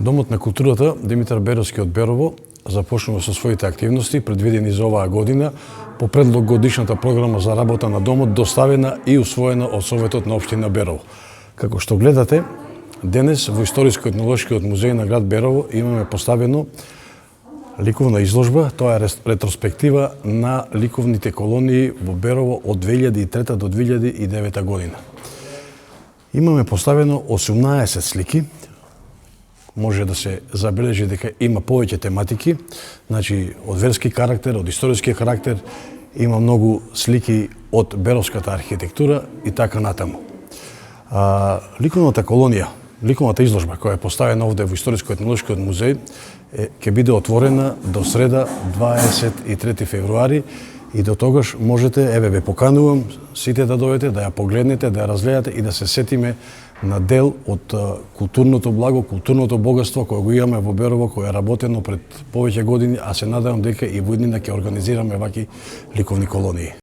Домот на културата Димитар Беровски од Берово започнува со своите активности предвидени за оваа година по предлог годишната програма за работа на домот доставена и усвоена од Советот на општина Берово. Како што гледате, денес во Историјско-етнолошкиот музеј на град Берово имаме поставено ликовна изложба, тоа е ретроспектива на ликовните колонии во Берово од 2003 до 2009 година. Имаме поставено 18 слики. Може да се забележи дека има повеќе тематики, значи од верски карактер, од историски карактер, има многу слики од беровската архитектура и така натаму. Ликовната колонија, ликовната изложба која е поставена овде во Историјско-етнолошкиот музеј ќе биде отворена до среда 23 февруари и до тогаш можете, ве поканувам сите да дојдете, да ја погледнете, да ја разгледате и да се сетиме на дел од културното благо, културното богатство кое го имаме во Берово, кое е работено пред повеќе години, а се надевам дека и во иднина ќе организираме ваки ликовни колонии.